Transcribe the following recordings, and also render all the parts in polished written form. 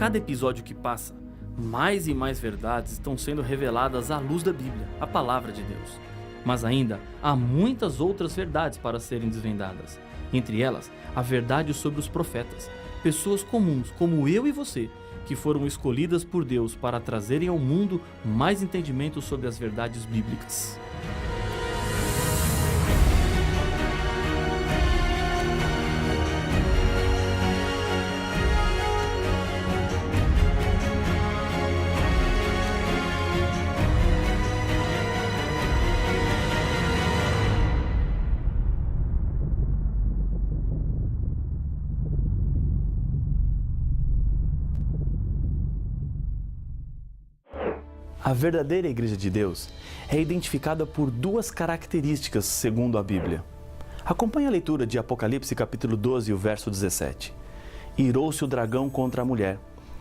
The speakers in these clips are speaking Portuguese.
cada episódio que passa, mais e mais verdades estão sendo reveladas à luz da Bíblia, a palavra de Deus. Mas ainda há muitas outras verdades para serem desvendadas. Entre elas, a verdade sobre os profetas, pessoas comuns como eu e você, que foram escolhidas por Deus para trazerem ao mundo mais entendimento sobre as verdades bíblicas. A verdadeira Igreja de Deus é identificada por duas características, segundo a Bíblia. Acompanhe a leitura de Apocalipse capítulo 12, o verso 17. Irou-se o dragão contra a mulher,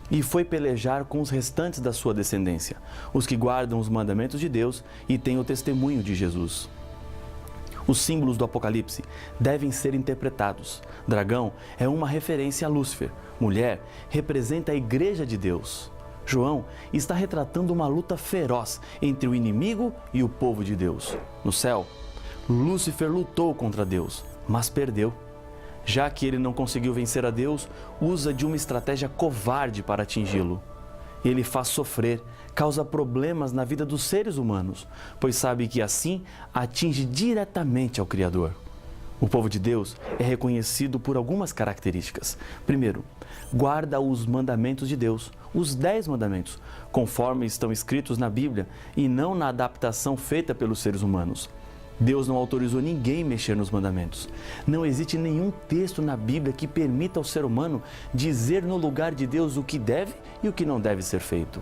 e foi pelejar com os restantes da sua descendência, os que guardam os mandamentos de Deus e têm o testemunho de Jesus. Os símbolos do Apocalipse devem ser interpretados. Dragão é uma referência a Lúcifer, mulher representa a Igreja de Deus. João está retratando uma luta feroz entre o inimigo e o povo de Deus. No céu, Lúcifer lutou contra Deus, mas perdeu. Já que ele não conseguiu vencer a Deus, usa de uma estratégia covarde para atingi-lo. Ele faz sofrer, causa problemas na vida dos seres humanos, pois sabe que assim atinge diretamente ao Criador. O povo de Deus é reconhecido por algumas características. Primeiro, guarda os mandamentos de Deus, os 10 mandamentos, conforme estão escritos na Bíblia e não na adaptação feita pelos seres humanos. Deus não autorizou ninguém mexer nos mandamentos. Não existe nenhum texto na Bíblia que permita ao ser humano dizer no lugar de Deus o que deve e o que não deve ser feito.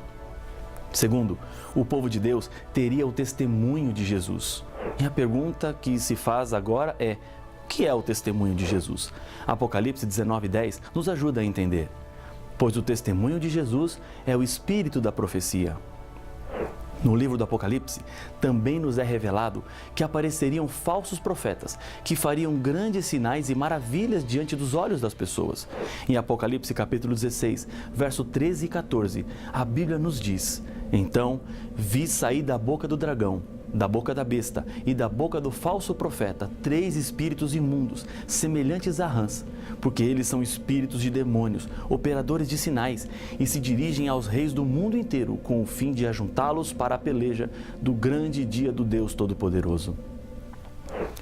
Segundo, o povo de Deus teria o testemunho de Jesus. E a pergunta que se faz agora é: o que é o testemunho de Jesus? Apocalipse 19:10 nos ajuda a entender. Pois o testemunho de Jesus é o espírito da profecia. No livro do Apocalipse, também nos é revelado que apareceriam falsos profetas que fariam grandes sinais e maravilhas diante dos olhos das pessoas. Em Apocalipse capítulo 16, verso 13 e 14, a Bíblia nos diz: Então vi sair da boca do dragão, da boca da besta e da boca do falso profeta 3 espíritos imundos, semelhantes a rãs, porque eles são espíritos de demônios, operadores de sinais, e se dirigem aos reis do mundo inteiro com o fim de ajuntá-los para a peleja do grande dia do Deus Todo-Poderoso.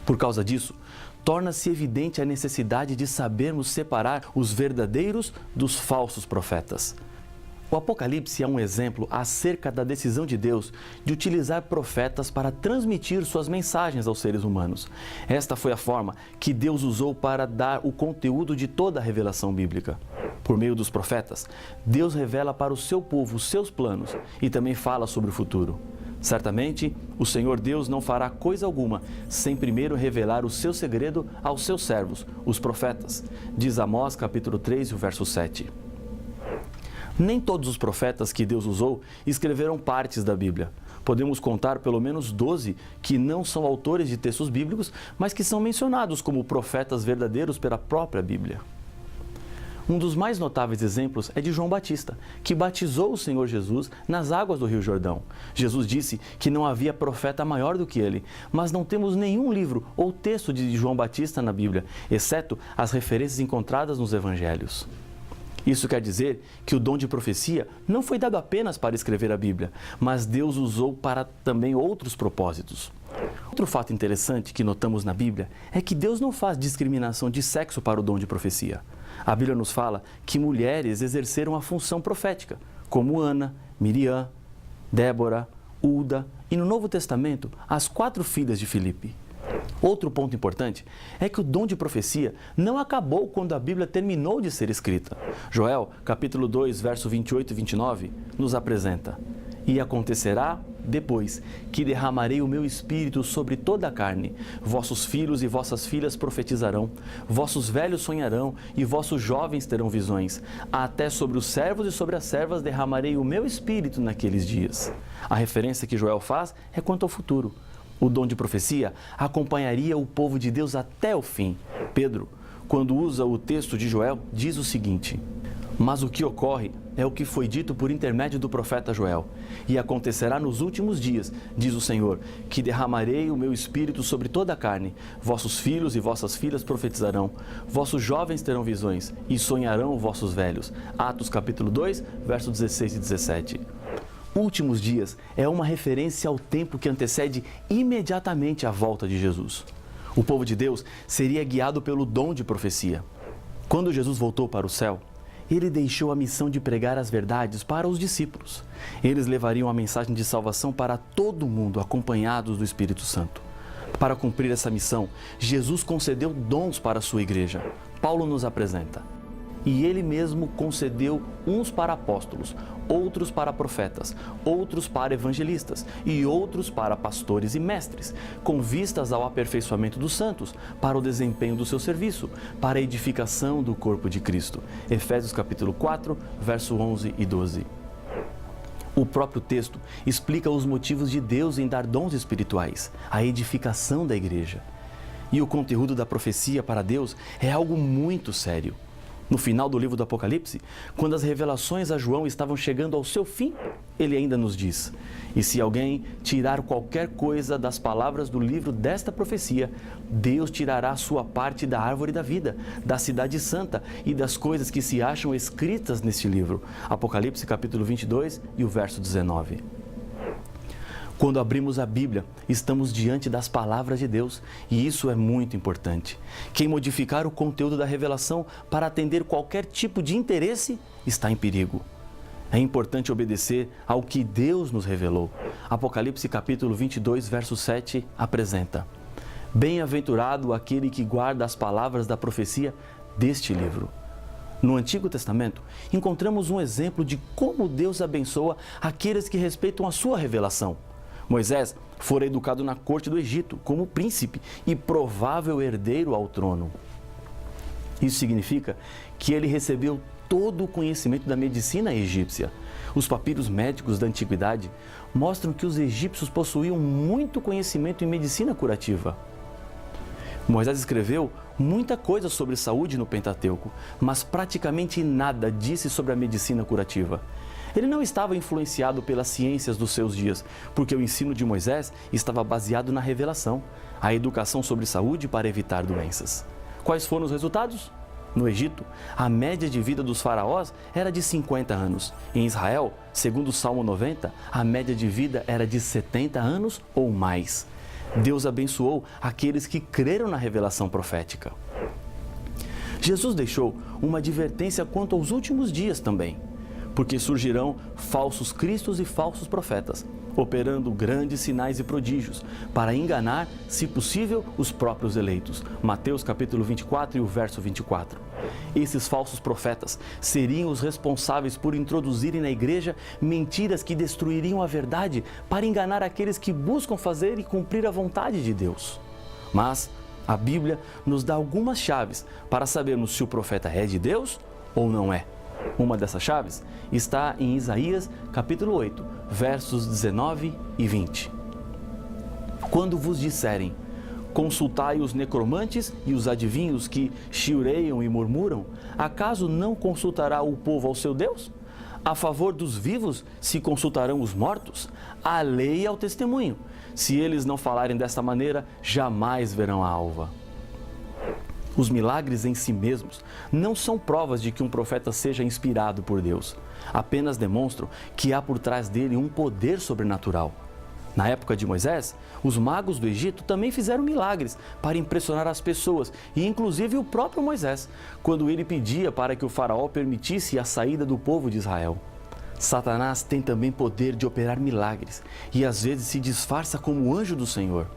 Por causa disso, torna-se evidente a necessidade de sabermos separar os verdadeiros dos falsos profetas. O Apocalipse é um exemplo acerca da decisão de Deus de utilizar profetas para transmitir suas mensagens aos seres humanos. Esta foi a forma que Deus usou para dar o conteúdo de toda a revelação bíblica. Por meio dos profetas, Deus revela para o seu povo os seus planos e também fala sobre o futuro. Certamente, o Senhor Deus não fará coisa alguma sem primeiro revelar o seu segredo aos seus servos, os profetas. Diz Amós capítulo 3, o verso 7. Nem todos os profetas que Deus usou escreveram partes da Bíblia. Podemos contar pelo menos 12 que não são autores de textos bíblicos, mas que são mencionados como profetas verdadeiros pela própria Bíblia. Um dos mais notáveis exemplos é de João Batista, que batizou o Senhor Jesus nas águas do Rio Jordão. Jesus disse que não havia profeta maior do que ele, mas não temos nenhum livro ou texto de João Batista na Bíblia, exceto as referências encontradas nos Evangelhos. Isso quer dizer que o dom de profecia não foi dado apenas para escrever a Bíblia, mas Deus usou para também outros propósitos. Outro fato interessante que notamos na Bíblia é que Deus não faz discriminação de sexo para o dom de profecia. A Bíblia nos fala que mulheres exerceram a função profética, como Ana, Miriam, Débora, Ulda e no Novo Testamento, as 4 filhas de Filipe. Outro ponto importante é que o dom de profecia não acabou quando a Bíblia terminou de ser escrita. Joel, capítulo 2, verso 28 e 29, nos apresenta: E acontecerá depois que derramarei o meu espírito sobre toda a carne. Vossos filhos e vossas filhas profetizarão, vossos velhos sonharão e vossos jovens terão visões. Até sobre os servos e sobre as servas derramarei o meu espírito naqueles dias. A referência que Joel faz é quanto ao futuro. O dom de profecia acompanharia o povo de Deus até o fim. Pedro, quando usa o texto de Joel, diz o seguinte: Mas o que ocorre é o que foi dito por intermédio do profeta Joel. E acontecerá nos últimos dias, diz o Senhor, que derramarei o meu espírito sobre toda a carne. Vossos filhos e vossas filhas profetizarão. Vossos jovens terão visões e sonharão vossos velhos. Atos capítulo 2, versos 16 e 17. Últimos dias é uma referência ao tempo que antecede imediatamente a volta de Jesus. O povo de Deus seria guiado pelo dom de profecia. Quando Jesus voltou para o céu, ele deixou a missão de pregar as verdades para os discípulos. Eles levariam a mensagem de salvação para todo mundo, acompanhados do Espírito Santo. Para cumprir essa missão, Jesus concedeu dons para a sua igreja. Paulo nos apresenta. E ele mesmo concedeu uns para apóstolos, outros para profetas, outros para evangelistas e outros para pastores e mestres, com vistas ao aperfeiçoamento dos santos, para o desempenho do seu serviço, para a edificação do corpo de Cristo. Efésios capítulo 4, verso 11 e 12. O próprio texto explica os motivos de Deus em dar dons espirituais, a edificação da igreja. E o conteúdo da profecia para Deus é algo muito sério. No final do livro do Apocalipse, quando as revelações a João estavam chegando ao seu fim, ele ainda nos diz: e se alguém tirar qualquer coisa das palavras do livro desta profecia, Deus tirará a sua parte da árvore da vida, da cidade santa e das coisas que se acham escritas neste livro. Apocalipse capítulo 22 e o verso 19. Quando abrimos a Bíblia, estamos diante das palavras de Deus e isso é muito importante. Quem modificar o conteúdo da revelação para atender qualquer tipo de interesse está em perigo. É importante obedecer ao que Deus nos revelou. Apocalipse capítulo 22, verso 7 apresenta: bem-aventurado aquele que guarda as palavras da profecia deste livro. No Antigo Testamento, encontramos um exemplo de como Deus abençoa aqueles que respeitam a sua revelação. Moisés fora educado na corte do Egito como príncipe e provável herdeiro ao trono. Isso significa que ele recebeu todo o conhecimento da medicina egípcia. Os papiros médicos da antiguidade mostram que os egípcios possuíam muito conhecimento em medicina curativa. Moisés escreveu muita coisa sobre saúde no Pentateuco, mas praticamente nada disse sobre a medicina curativa. Ele não estava influenciado pelas ciências dos seus dias, porque o ensino de Moisés estava baseado na revelação, a educação sobre saúde para evitar doenças. Quais foram os resultados? No Egito, a média de vida dos faraós era de 50 anos. Em Israel, segundo o Salmo 90, a média de vida era de 70 anos ou mais. Deus abençoou aqueles que creram na revelação profética. Jesus deixou uma advertência quanto aos últimos dias também, porque surgirão falsos cristos e falsos profetas, operando grandes sinais e prodígios, para enganar, se possível, os próprios eleitos. Mateus capítulo 24 e o verso 24. Esses falsos profetas seriam os responsáveis por introduzirem na igreja mentiras que destruiriam a verdade para enganar aqueles que buscam fazer e cumprir a vontade de Deus. Mas a Bíblia nos dá algumas chaves para sabermos se o profeta é de Deus ou não é. Uma dessas chaves está em Isaías capítulo 8, versos 19 e 20. Quando vos disserem: consultai os necromantes e os adivinhos que chiureiam e murmuram, acaso não consultará o povo ao seu Deus? A favor dos vivos se consultarão os mortos? A lei é o testemunho. Se eles não falarem desta maneira, jamais verão a alva. Os milagres em si mesmos não são provas de que um profeta seja inspirado por Deus. Apenas demonstram que há por trás dele um poder sobrenatural. Na época de Moisés, os magos do Egito também fizeram milagres para impressionar as pessoas, e inclusive o próprio Moisés, quando ele pedia para que o faraó permitisse a saída do povo de Israel. Satanás tem também poder de operar milagres e às vezes se disfarça como anjo do Senhor.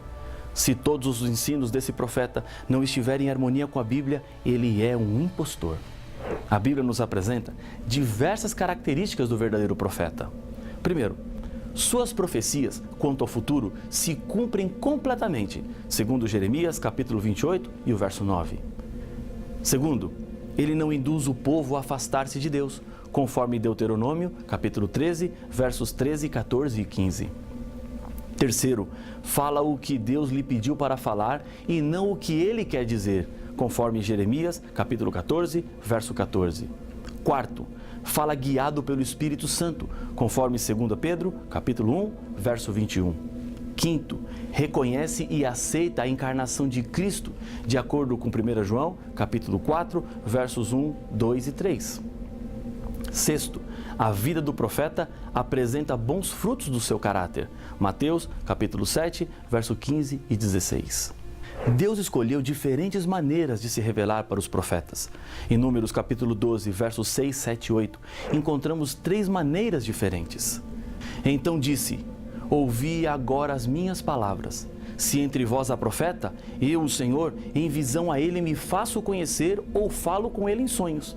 Se todos os ensinos desse profeta não estiverem em harmonia com a Bíblia, ele é um impostor. A Bíblia nos apresenta diversas características do verdadeiro profeta. Primeiro, suas profecias quanto ao futuro se cumprem completamente, segundo Jeremias capítulo 28 e o verso 9. Segundo, ele não induz o povo a afastar-se de Deus, conforme Deuteronômio capítulo 13, versos 13, 14 e 15. Terceiro, fala o que Deus lhe pediu para falar e não o que ele quer dizer, conforme Jeremias, capítulo 14, verso 14. Quarto, fala guiado pelo Espírito Santo, conforme 2 Pedro, capítulo 1, verso 21. Quinto, reconhece e aceita a encarnação de Cristo, de acordo com 1 João, capítulo 4, versos 1, 2 e 3. Sexto, a vida do profeta apresenta bons frutos do seu caráter. Mateus, capítulo 7, verso 15 e 16. Deus escolheu diferentes maneiras de se revelar para os profetas. Em Números, capítulo 12, versos 6, 7 e 8, encontramos 3 maneiras diferentes. Então disse: ouvi agora as minhas palavras. Se entre vós há profeta, eu, o Senhor, em visão a ele me faço conhecer ou falo com ele em sonhos.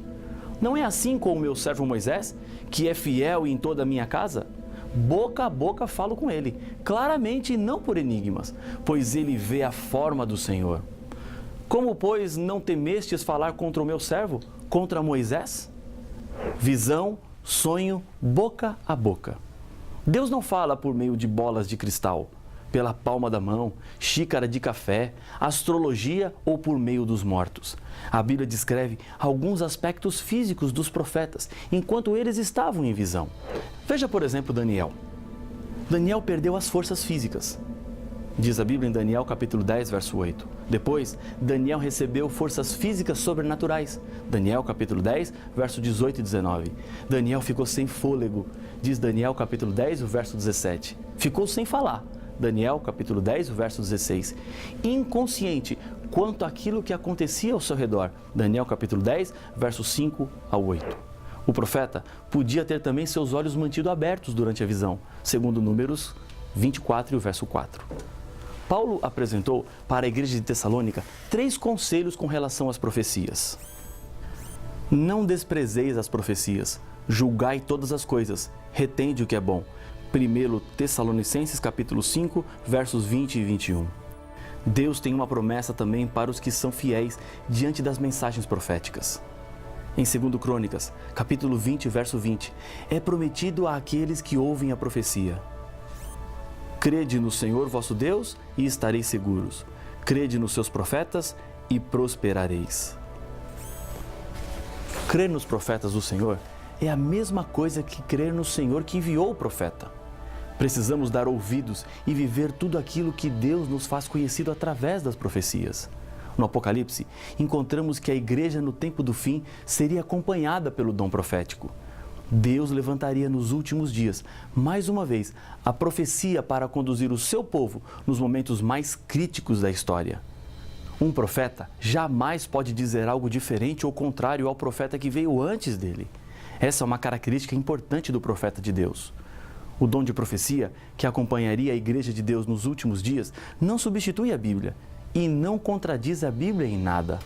Não é assim com o meu servo Moisés, que é fiel em toda a minha casa? Boca a boca falo com ele, claramente e não por enigmas, pois ele vê a forma do Senhor. Como, pois, não temestes falar contra o meu servo, contra Moisés? Visão, sonho, boca a boca. Deus não fala por meio de bolas de cristal, pela palma da mão, xícara de café, astrologia ou por meio dos mortos. A Bíblia descreve alguns aspectos físicos dos profetas, enquanto eles estavam em visão. Veja, por exemplo, Daniel. Daniel perdeu as forças físicas. Diz a Bíblia em Daniel capítulo 10, verso 8. Depois, Daniel recebeu forças físicas sobrenaturais. Daniel capítulo 10, verso 18 e 19. Daniel ficou sem fôlego. Diz Daniel capítulo 10, verso 17. Ficou sem falar. Daniel capítulo 10, verso 16. Inconsciente quanto àquilo que acontecia ao seu redor. Daniel capítulo 10, versos 5 a 8. O profeta podia ter também seus olhos mantidos abertos durante a visão, segundo Números 24 e o verso 4. Paulo apresentou para a igreja de Tessalônica 3 conselhos com relação às profecias. Não desprezeis as profecias, julgai todas as coisas, retende o que é bom. 1 Tessalonicenses capítulo 5, versos 20 e 21. Deus tem uma promessa também para os que são fiéis diante das mensagens proféticas. Em 2 Crônicas, capítulo 20, verso 20, é prometido àqueles que ouvem a profecia: crede no Senhor vosso Deus e estareis seguros. Crede nos seus profetas e prosperareis. Crer nos profetas do Senhor é a mesma coisa que crer no Senhor que enviou o profeta. Precisamos dar ouvidos e viver tudo aquilo que Deus nos faz conhecido através das profecias. No Apocalipse, encontramos que a igreja no tempo do fim seria acompanhada pelo dom profético. Deus levantaria nos últimos dias, mais uma vez, a profecia para conduzir o seu povo nos momentos mais críticos da história. Um profeta jamais pode dizer algo diferente ou contrário ao profeta que veio antes dele. Essa é uma característica importante do profeta de Deus. O dom de profecia, que acompanharia a igreja de Deus nos últimos dias, não substitui a Bíblia e não contradiz a Bíblia em nada.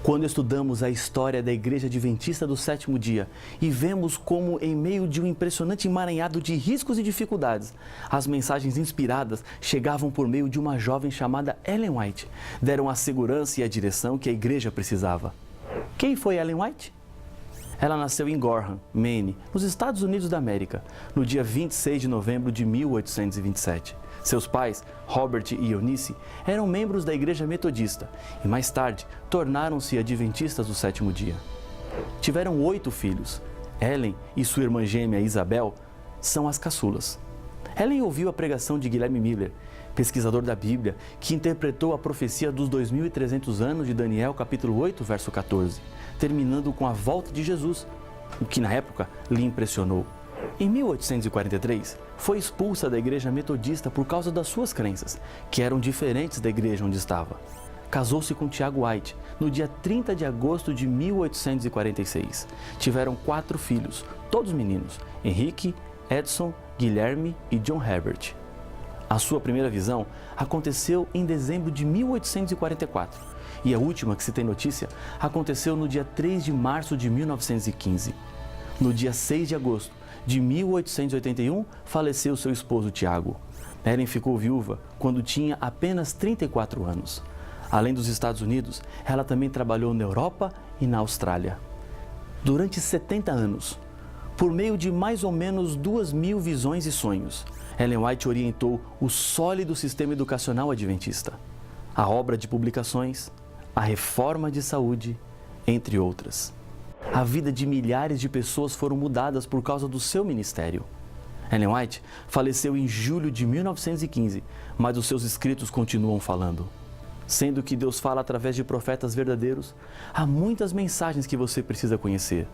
Quando estudamos a história da Igreja Adventista do Sétimo Dia e vemos como, em meio de um impressionante emaranhado de riscos e dificuldades, as mensagens inspiradas chegavam por meio de uma jovem chamada Ellen White, deram a segurança e a direção que a igreja precisava. Quem foi Ellen White? Ela nasceu em Gorham, Maine, nos Estados Unidos da América, no dia 26 de novembro de 1827. Seus pais, Robert e Eunice, eram membros da Igreja Metodista e mais tarde tornaram-se adventistas do sétimo dia. Tiveram 8 filhos. Ellen e sua irmã gêmea Isabel são as caçulas. Ellen ouviu a pregação de Guilherme Miller, pesquisador da Bíblia, que interpretou a profecia dos 2.300 anos de Daniel, capítulo 8, verso 14, terminando com a volta de Jesus, o que na época lhe impressionou. Em 1843, foi expulsa da igreja metodista por causa das suas crenças, que eram diferentes da igreja onde estava. Casou-se com Tiago White no dia 30 de agosto de 1846. Tiveram 4 filhos, todos meninos: Henrique, Edson, Guilherme e John Herbert. A sua primeira visão aconteceu em dezembro de 1844 e a última que se tem notícia aconteceu no dia 3 de março de 1915. No dia 6 de agosto de 1881, faleceu seu esposo Tiago. Ellen ficou viúva quando tinha apenas 34 anos. Além dos Estados Unidos, ela também trabalhou na Europa e na Austrália. Durante 70 anos, por meio de mais ou menos 2.000 visões e sonhos, Ellen White orientou o sólido sistema educacional adventista, a obra de publicações, a reforma de saúde, entre outras. A vida de milhares de pessoas foram mudadas por causa do seu ministério. Ellen White faleceu em julho de 1915, mas os seus escritos continuam falando. Sendo que Deus fala através de profetas verdadeiros, há muitas mensagens que você precisa conhecer.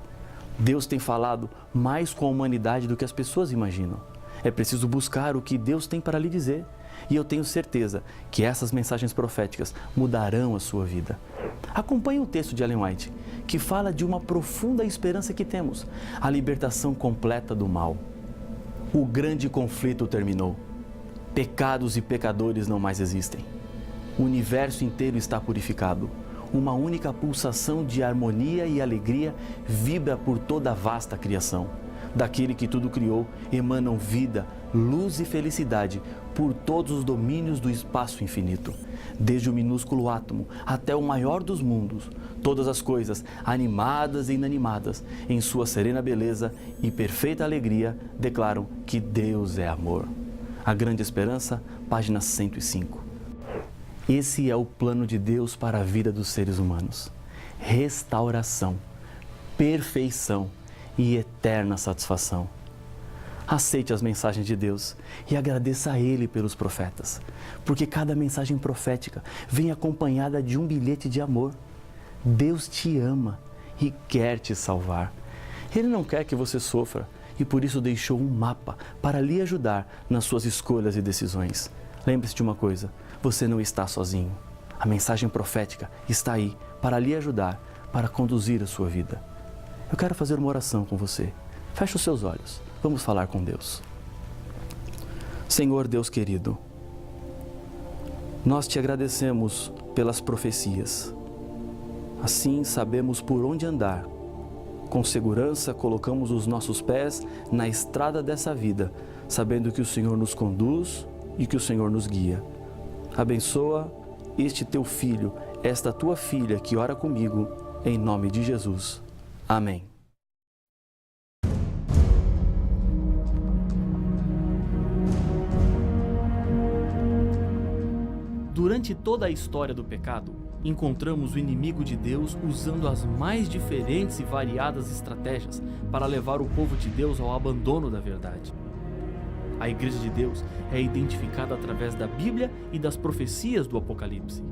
Deus tem falado mais com a humanidade do que as pessoas imaginam. É preciso buscar o que Deus tem para lhe dizer. E eu tenho certeza que essas mensagens proféticas mudarão a sua vida. Acompanhe o texto de Ellen White, que fala de uma profunda esperança que temos, a libertação completa do mal. O grande conflito terminou. Pecados e pecadores não mais existem. O universo inteiro está purificado. Uma única pulsação de harmonia e alegria vibra por toda a vasta criação. Daquele que tudo criou, emanam vida, luz e felicidade por todos os domínios do espaço infinito. Desde o minúsculo átomo até o maior dos mundos, todas as coisas, animadas e inanimadas, em sua serena beleza e perfeita alegria, declaram que Deus é amor. A Grande Esperança, página 105. Esse é o plano de Deus para a vida dos seres humanos. Restauração, perfeição e eterna satisfação. Aceite as mensagens de Deus e agradeça a Ele pelos profetas, porque cada mensagem profética vem acompanhada de um bilhete de amor. Deus te ama e quer te salvar. Ele não quer que você sofra e por isso deixou um mapa para lhe ajudar nas suas escolhas e decisões. Lembre-se de uma coisa, você não está sozinho. A mensagem profética está aí para lhe ajudar, para conduzir a sua vida. Eu quero fazer uma oração com você. Feche os seus olhos. Vamos falar com Deus. Senhor Deus querido, nós te agradecemos pelas profecias. Assim sabemos por onde andar. Com segurança colocamos os nossos pés na estrada dessa vida, sabendo que o Senhor nos conduz e que o Senhor nos guia. Abençoa este teu filho, esta tua filha que ora comigo, em nome de Jesus. Amém. Durante toda a história do pecado, encontramos o inimigo de Deus usando as mais diferentes e variadas estratégias para levar o povo de Deus ao abandono da verdade. A Igreja de Deus é identificada através da Bíblia e das profecias do Apocalipse.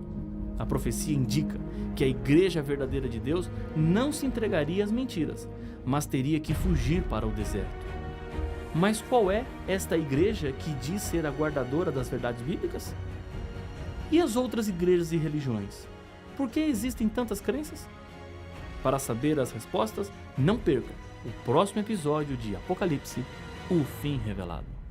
A profecia indica que a Igreja verdadeira de Deus não se entregaria às mentiras, mas teria que fugir para o deserto. Mas qual é esta igreja que diz ser a guardadora das verdades bíblicas? E as outras igrejas e religiões? Por que existem tantas crenças? Para saber as respostas, não perca o próximo episódio de Apocalipse, o fim revelado.